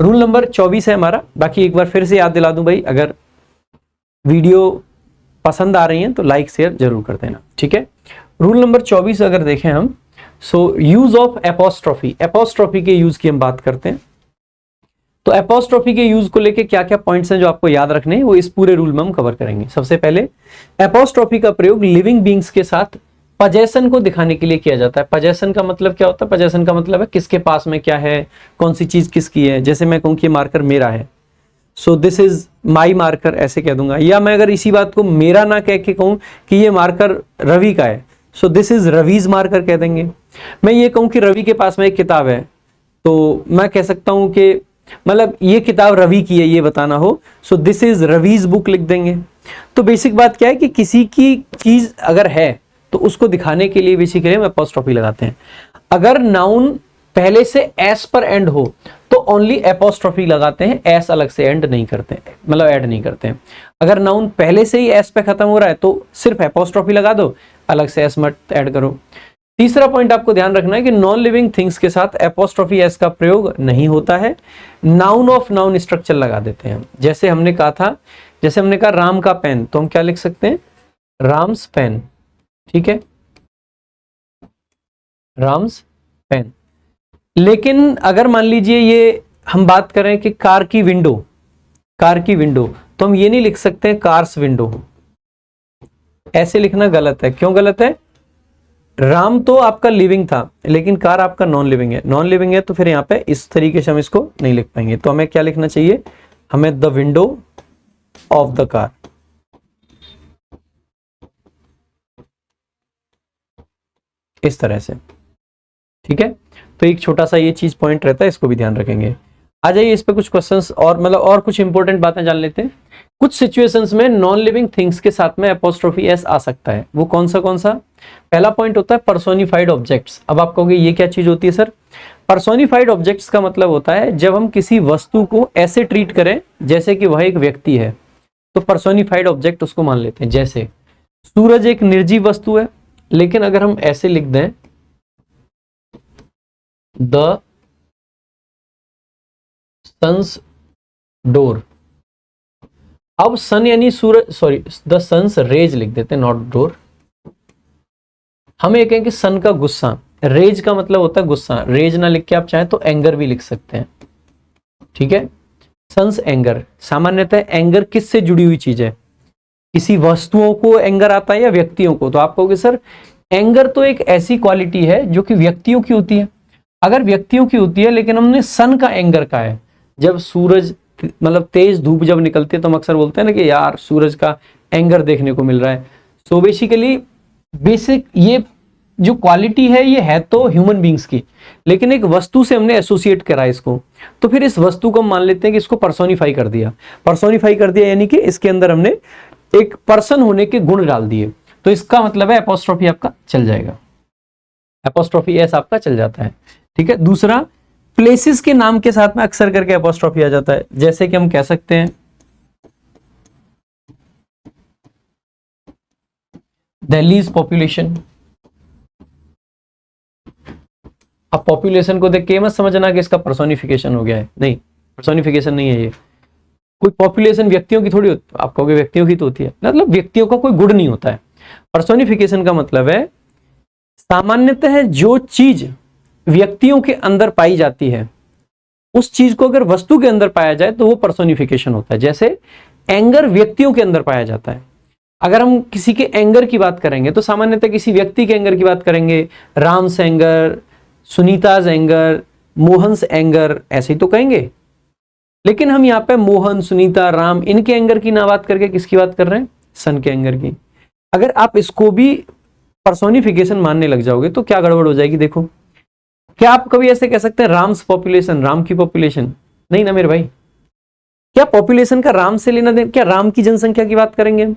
Rule number 24 है हमारा। बाकी एक बार फिर से याद दिला दूं भाई, अगर वीडियो पसंद आ रही है तो लाइक शेयर जरूर कर देना, ठीक है। रूल नंबर 24 अगर देखें हम, सो यूज ऑफ एपोस्ट्रोफी, एपोस्ट्रोफी के यूज की हम बात करते हैं। तो एपोस्ट्रोफी के यूज को लेके क्या क्या पॉइंट्स हैं जो आपको याद रखने हैं, वो इस पूरे रूल में हम कवर करेंगे। सबसे पहले एपोस्ट्रोफी का प्रयोग लिविंग बींग्स के साथ पजेशन को दिखाने के लिए किया जाता है। पजेशन का मतलब क्या होता है? पजेशन का मतलब है किसके पास में क्या है, कौन सी चीज किसकी है। जैसे मैं कहूं कि मार्कर मेरा है, so this is my marker, ऐसे कह दूंगा। या मैं अगर इसी बात को मेरा ना कह के कहूं कि ये मार्कर रवि का है, so this is Ravi's marker कह देंगे। मैं ये कहूं कि रवि के पास में एक किताब है, तो मैं कह सकता हूं कि मतलब ये किताब रवि की है ये बताना हो, so this is Ravi's book लिख देंगे। तो बेसिक बात क्या है कि किसी की चीज अगर है तो उसको दिखाने के लिए बेसिकली हम एपोस्ट्रोफी लगाते हैं। अगर नाउन पहले से एस पर एंड हो तो ओनली एपोस्ट्रोफी लगाते हैं, एस अलग से एंड नहीं करते, मतलब ऐड नहीं करते हैं। अगर नाउन पहले से ही एस पे खत्म हो रहा है तो सिर्फ एपोस्ट्रोफी लगा दो, अलग से एस मत ऐड करो। तीसरा पॉइंट आपको ध्यान रखना है कि नॉन लिविंग थिंग्स के साथ एपोस्ट्रोफी एस का प्रयोग नहीं होता है। नाउन ऑफ नाउन स्ट्रक्चर लगा देते हैं। जैसे हमने कहा था, जैसे हमने कहा राम का पेन, तो हम क्या लिख सकते हैं? राम्स पेन, ठीक है, राम्स पेन। लेकिन अगर मान लीजिए ये हम बात करें कि कार की विंडो, कार की विंडो, तो हम ये नहीं लिख सकते कार्स विंडो, ऐसे लिखना गलत है। क्यों गलत है? राम तो आपका लिविंग था लेकिन कार आपका नॉन लिविंग है, नॉन लिविंग है तो फिर यहाँ पे इस तरीके से हम इसको नहीं लिख पाएंगे। तो हमें क्या लिखना चाहिए? हमें the window of the car, इस तरह से, ठीक है। तो एक छोटा सा ये चीज पॉइंट रहता है, इसको भी ध्यान रखेंगे। आ जाइए इस पे कुछ क्वेश्चंस और मतलब और कुछ इंपॉर्टेंट बातें जान लेते हैं। कुछ सिचुएशंस में नॉन लिविंग थिंग्स के साथ में एपोस्ट्रोफी एस आ सकता है। वो कौन सा? पहला पॉइंट होता है पर्सोनिफाइड ऑब्जेक्ट्स। अब आप कहोगे ये क्या चीज होती है सर? पर्सोनिफाइड ऑब्जेक्ट्स का मतलब होता है जब हम किसी वस्तु को ऐसे ट्रीट करें जैसे कि वह एक व्यक्ति है, तो पर्सोनिफाइड ऑब्जेक्ट उसको मान लेते हैं। जैसे सूरज एक निर्जीव वस्तु है, लेकिन अगर हम ऐसे लिख दें द सन्स डोर, अब सन यानी सूरज, सॉरी द सन्स रेज लिख देते हैं, नॉट डोर। हम ये कहें कि सन का गुस्सा, रेज का मतलब होता है गुस्सा, रेज ना लिख के आप चाहें तो एंगर भी लिख सकते हैं, ठीक है। सन्स एंगर, सामान्यतः एंगर किससे जुड़ी हुई चीज है? किसी वस्तुओं को एंगर आता है या व्यक्तियों को? तो आप कहोगे सर एंगर तो एक ऐसी क्वालिटी है जो कि व्यक्तियों की होती है। अगर व्यक्तियों की होती है लेकिन हमने सन का एंगर का है, जब सूरज मतलब तेज धूप जब निकलती है तो हम अक्सर बोलते हैं ना कि यार सूरज का एंगर देखने को मिल रहा है। सो बेसिकली बेसिक ये जो क्वालिटी है ये है तो ह्यूमन बींग्स की, लेकिन एक वस्तु से हमने एसोसिएट करा इसको, तो फिर इस वस्तु को हम मान लेते हैं कि इसको पर्सोनिफाई कर दिया। पर्सोनिफाई कर दिया यानी कि इसके अंदर हमने एक पर्सन होने के गुण डाल दिए, तो इसका मतलब है एपोस्ट्रोफी आपका चल जाएगा, एपोस्ट्रोफी एस आपका चल जाता है, ठीक है। दूसरा, प्लेसेस के नाम के साथ में अक्सर करके एपोस्ट्रोफी आ जाता है। जैसे कि हम कह सकते हैं दिल्लीज पॉपुलेशन। अब पॉपुलेशन को देख के मत समझना कि इसका पर्सोनिफिकेशन हो गया है, नहीं, पर्सोनिफिकेशन नहीं है ये। कोई पॉपुलेशन व्यक्तियों की थोड़ी होती, आप कहोगे व्यक्तियों की तो होती है, मतलब व्यक्तियों का कोई गुण नहीं होता है। पर्सोनिफिकेशन का मतलब है सामान्यतः जो चीज व्यक्तियों के अंदर पाई जाती है उस चीज को अगर वस्तु के अंदर पाया जाए तो वो पर्सोनिफिकेशन होता है। जैसे एंगर व्यक्तियों के अंदर पाया जाता है। अगर हम किसी के एंगर की बात करेंगे तो सामान्यतः किसी व्यक्ति के एंगर की बात करेंगे, Ram's anger, Sunita's anger, Mohan's anger, ऐसे ही तो कहेंगे। लेकिन हम यहाँ पे मोहन, सुनीता, राम इनके एंगर की ना बात करके किसकी बात कर रहे हैं? सन के एंगर की। अगर आप इसको भी पर्सोनिफिकेशन मानने लग जाओगे तो क्या गड़बड़ हो जाएगी। देखो, क्या आप कभी ऐसे कह सकते हैं राम्स पॉपुलेशन, राम की पॉपुलेशन? नहीं ना मेरे भाई। क्या पॉपुलेशन का राम से लेना देना? क्या राम की जनसंख्या की बात करेंगे हम?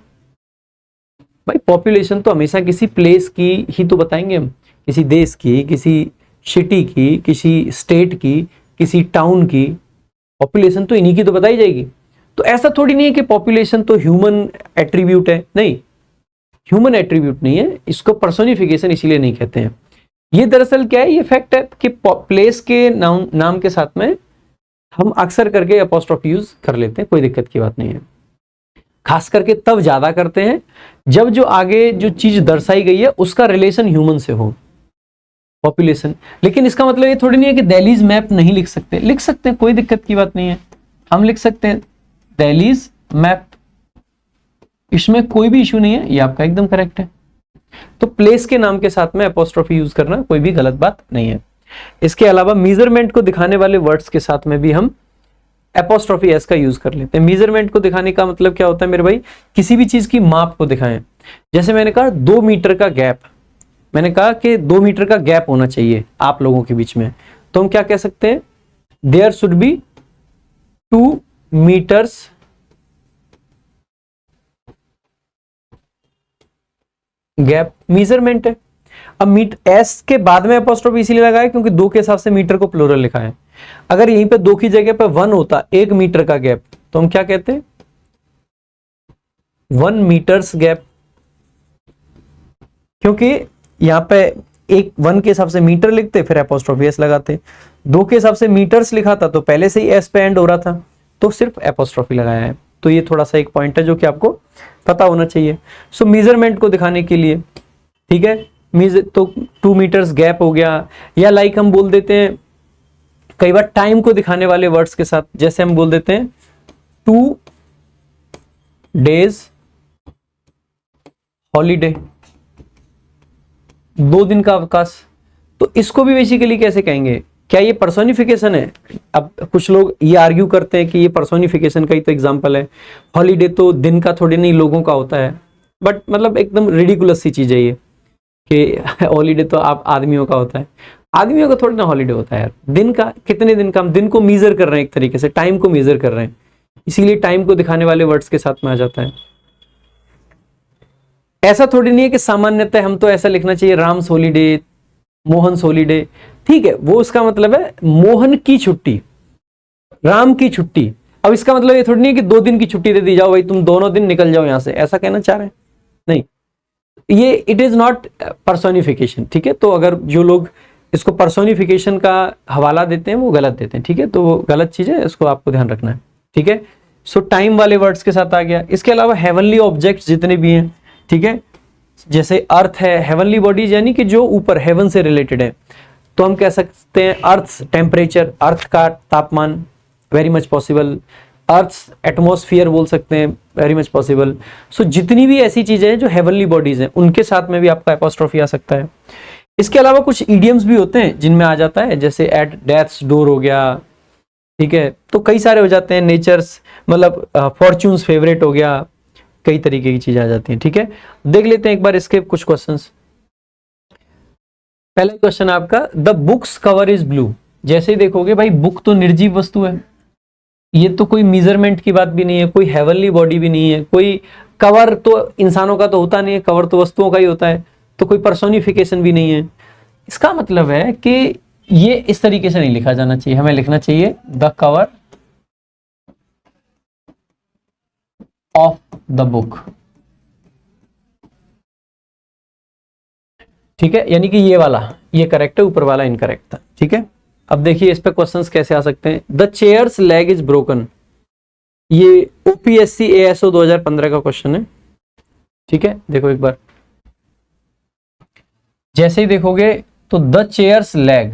भाई पॉपुलेशन तो हमेशा किसी प्लेस की ही तो बताएंगे हम, किसी देश की, किसी सिटी की, किसी स्टेट की, किसी टाउन की। पॉपुलेशन तो इन्हीं की तो बताई जाएगी। तो ऐसा थोड़ी नहीं है कि पॉपुलेशन तो ह्यूमन एट्रीब्यूट है, नहीं, ह्यूमन एट्रीब्यूट नहीं है, इसको पर्सोनिफिकेशन इसीलिए नहीं कहते हैं। ये दरअसल क्या है, ये फैक्ट है कि प्लेस के नाम के साथ में हम अक्सर करके अपोस्ट्रोफी यूज कर लेते हैं, कोई दिक्कत की बात नहीं है। खास करके तब ज्यादा करते हैं जब जो आगे जो चीज दर्शाई गई है उसका रिलेशन ह्यूमन से हो, पॉपुलेशन। लेकिन इसका मतलब ये थोड़ी नहीं है कि दहलीज मैप नहीं लिख सकते, लिख सकते हैं, कोई दिक्कत की बात नहीं है, हम लिख सकते हैं दहलीज मैप, इसमें कोई भी इशू नहीं है, ये आपका एकदम करेक्ट है। तो प्लेस के नाम के साथ में अपोस्ट्रोफी यूज करना कोई भी गलत बात नहीं है। इसके अलावा मेजरमेंट को दिखाने वाले वर्ड्स के साथ में भी हम एपोस्ट्रोफी एस का यूज कर लेते हैं। मेजरमेंट को दिखाने का मतलब क्या होता है मेरे भाई, किसी भी चीज की माप को दिखाएं। जैसे मैंने कहा 2 मीटर का गैप, मैंने कहा कि 2 मीटर का गैप होना चाहिए आप लोगों के बीच में, तो हम क्या कह सकते हैं, there should be 2 metres gap, measurement है। अब मीट एस के बाद में अपोस्ट्रोफी इसीलिए लगाया क्योंकि 2 के हिसाब से मीटर को प्लूरल लिखा है। अगर यहीं पे 2 की जगह पे 1 होता, 1 मीटर का गैप, तो हम क्या कहते हैं, 1 मीटर्स गैप, क्योंकि यहां पे 1 के हिसाब से मीटर लिखते फिर अपोस्ट्रोफी एस लगाते, 2 के हिसाब से मीटर्स लिखा था तो पहले से ही एस पे एंड हो रहा था तो सिर्फ अपोस्ट्रोफी लगाया है। तो ये थोड़ा सा एक पॉइंट है जो कि आपको पता होना चाहिए। सो मेजरमेंट को दिखाने के लिए, ठीक है, तो 2 मीटर्स गैप हो गया, या लाइक हम बोल देते हैं कई बार टाइम को दिखाने वाले वर्ड्स के साथ, जैसे हम बोल देते हैं 2 डेज हॉलीडे, 2 दिन का अवकाश। तो इसको भी बेसिकली कैसे कहेंगे, क्या ये पर्सोनिफिकेशन है? अब कुछ लोग ये आर्ग्यू करते हैं कि ये पर्सोनिफिकेशन का ही तो एग्जांपल है, हॉलीडे तो दिन का थोड़ी नहीं लोगों का होता है, बट मतलब एकदम रिडिकुलस सी चीज है ये कि हॉलीडे तो आप आदमियों का होता है, आदमियों का थोड़ी ना हॉलीडे होता है यार, दिन का, कितने दिन का, हम दिन को मेजर कर रहे हैं, एक तरीके से टाइम को मेजर कर रहे हैं, इसीलिए टाइम को दिखाने वाले वर्ड्स के साथ में आ जाता है। ऐसा थोड़ी नहीं है कि सामान्यतः हम तो ऐसा लिखना चाहिए राम्स हॉलीडे, मोहन्स हॉलीडे, ठीक है, वो उसका मतलब है मोहन की छुट्टी, राम की छुट्टी। अब इसका मतलब ये थोड़ी नहीं है कि 2 दिन की छुट्टी दे दी जाओ भाई, तुम दोनों दिन निकल जाओ यहां से, ऐसा कहना चाह रहे हैं? नहीं, ये इट इज नॉट पर्सोनिफिकेशन, ठीक है। तो अगर जो लोग इसको पर्सोनिफिकेशन का हवाला देते हैं वो गलत देते हैं, ठीक है, तो वो गलत चीज है, इसको आपको ध्यान रखना है, ठीक है। सो टाइम वाले वर्ड्स के साथ आ गया। इसके अलावा हेवनली ऑब्जेक्ट्स जितने भी हैं, ठीक है, जैसे अर्थ है, हेवनली बॉडीज यानी कि जो ऊपर हेवन से रिलेटेड है, तो हम कह सकते हैं अर्थ टेम्परेचर, अर्थ का तापमान, very much possible. Earth atmosphere बोल सकते हैं, वेरी मच पॉसिबल। सो जितनी भी ऐसी चीजें हैं जो हेवनली बॉडीज हैं उनके साथ में भी आपका एपोस्ट्रोफी आ सकता है। इसके अलावा कुछ इडियम्स भी होते हैं जिनमें आ जाता है, जैसे एट डेथ्स डोर हो गया, ठीक है, तो कई सारे हो जाते हैं, नेचर्स मतलब फॉर्च्यून्स फेवरेट हो गया, कई तरीके की चीजें आ जाती हैं, ठीक है। देख लेते हैं एक बार इसके कुछ क्वेश्चंस। पहला क्वेश्चन आपका, the books cover is blue. जैसे ही देखोगे भाई बुक तो निर्जीव वस्तु है, ये तो कोई मेजरमेंट की बात भी नहीं है, कोई हेवनली बॉडी भी नहीं है, कोई कवर तो इंसानों का तो होता नहीं है, कवर तो वस्तुओं का ही होता है, तो कोई पर्सोनिफिकेशन भी नहीं है। इसका मतलब है कि ये इस तरीके से नहीं लिखा जाना चाहिए, हमें लिखना चाहिए the cover of the book, ठीक है, यानी कि ये वाला ये करेक्ट है, ऊपर वाला इनकरेक्ट था, ठीक है। अब देखिए इस पे क्वेश्चंस कैसे आ सकते हैं। The chairs leg is broken, ये ओपीएससी एएसओ 2015 का क्वेश्चन है, ठीक है। देखो एक बार, जैसे ही देखोगे तो द चेयर्स लेग,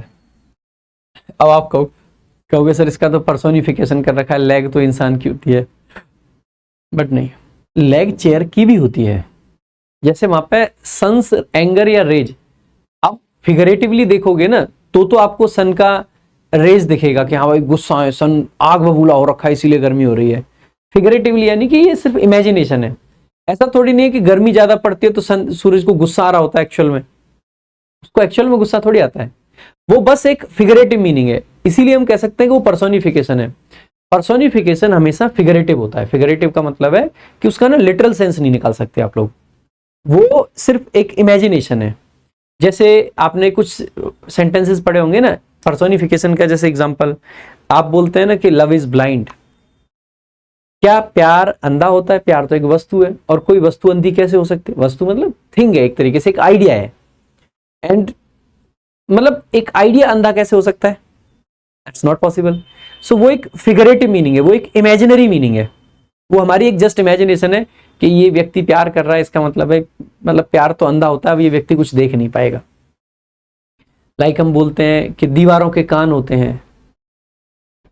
अब आप कहोगे सर इसका तो पर्सोनिफिकेशन कर रखा है, लेग तो इंसान की होती है, बट नहीं, लेग चेयर की भी होती है। जैसे वहां पे सन्स एंगर या रेज, आप फिगरेटिवली देखोगे ना तो आपको सन का रेज दिखेगा कि हाँ भाई गुस्सा है, सन आग बबूला हो रखा है इसीलिए गर्मी हो रही है, फिगरेटिवली, यानी कि ये सिर्फ इमेजिनेशन है। ऐसा थोड़ी नहीं है कि गर्मी ज्यादा पड़ती है तो सन सूरज को गुस्सा आ रहा होता है, एक्चुअल में उसको एक्चुअल में गुस्सा थोड़ी आता है, वो बस एक फिगरेटिव मीनिंग है, इसीलिए हम कह सकते हैं कि वो पर्सोनिफिकेशन है। पर्सोनिफिकेशन हमेशा फिगरेटिव होता है, फिगरेटिव का मतलब है कि उसका ना लिटरल सेंस नहीं निकाल सकते आप लोग, वो सिर्फ एक इमेजिनेशन है। जैसे आपने कुछ सेंटेंसेस पढ़े होंगे ना पर्सोनिफिकेशन का, जैसे एग्जांपल आप बोलते हैं ना कि लव इज ब्लाइंड, क्या प्यार अंधा होता है? प्यार तो एक वस्तु है, और कोई वस्तु अंधी कैसे हो सकती है? वस्तु मतलब थिंग है, एक तरीके से एक आइडिया है, एंड मतलब एक आइडिया अंधा कैसे हो सकता है? It's not possible. सो वो एक फिगरेटिव मीनिंग है, वो एक इमेजिनरी मीनिंग है, वो हमारी एक जस्ट इमेजिनेशन है कि ये व्यक्ति प्यार कर रहा है, इसका मतलब है, मतलब प्यार तो अंधा होता है, अब ये व्यक्ति कुछ देख नहीं पाएगा। लाइक हम बोलते हैं कि दीवारों के कान होते हैं,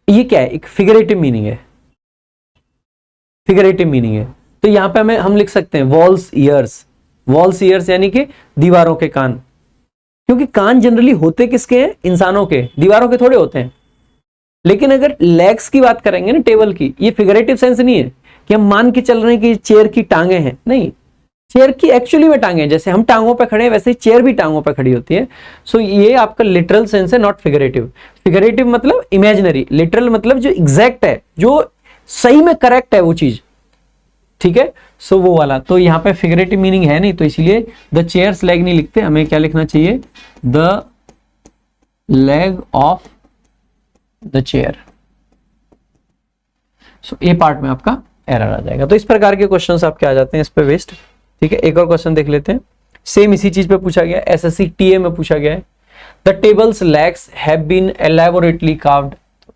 ये क्या है, एक फिगरेटिव मीनिंग है, फिगरेटिव मीनिंग है। तो यहां पे हम लिख सकते हैं वॉल्स ईयर्स, वॉल्स ईयर्स यानी कि दीवारों के कान, क्योंकि कान जनरली होते किसके हैं, इंसानों के, दीवारों के थोड़े होते हैं। लेकिन अगर लेग्स की बात करेंगे ना टेबल की, ये फिगरेटिव सेंस नहीं है कि हम मान के चल रहे हैं कि चेयर की टांगे हैं, नहीं, चेयर की एक्चुअली में टांगे हैं, जैसे हम टांगों पे खड़े हैं वैसे ही चेयर भी टांगों पे खड़ी होती है। सो ये आपका लिटरल सेंस है, नॉट फिगरेटिव। फिगरेटिव मतलब इमेजिनरी, लिटरल मतलब जो एग्जैक्ट है, जो सही में करेक्ट है वो चीज, ठीक है। सो वो वाला, तो यहाँ पे फिगरेटिव मीनिंग है नहीं, तो इसीलिए द चेयर्स लेग नहीं लिखते, हमें क्या लिखना चाहिए, the leg of the chair. So ये पार्ट में आपका एरर आ जाएगा। तो इस प्रकार के क्वेश्चंस आपके आ जाते हैं इस पे वेस्ट, ठीक है। एक और क्वेश्चन देख लेते हैं, सेम इसी चीज पे पूछा गया, एसएससी टीए में पूछा गया है। The table's legs have been elaborately carved,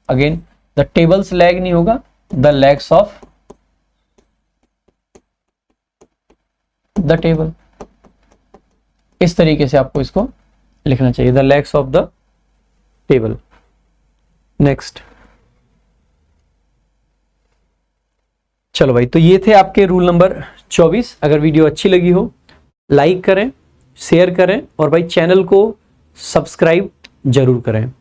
again the table's leg नहीं होगा, the legs of the table, इस तरीके से आपको इसको लिखना चाहिए, the legs of the table. Next, चलो भाई, तो ये थे आपके रूल नंबर 24। अगर वीडियो अच्छी लगी हो लाइक करें, शेयर करें और भाई चैनल को सब्सक्राइब जरूर करें।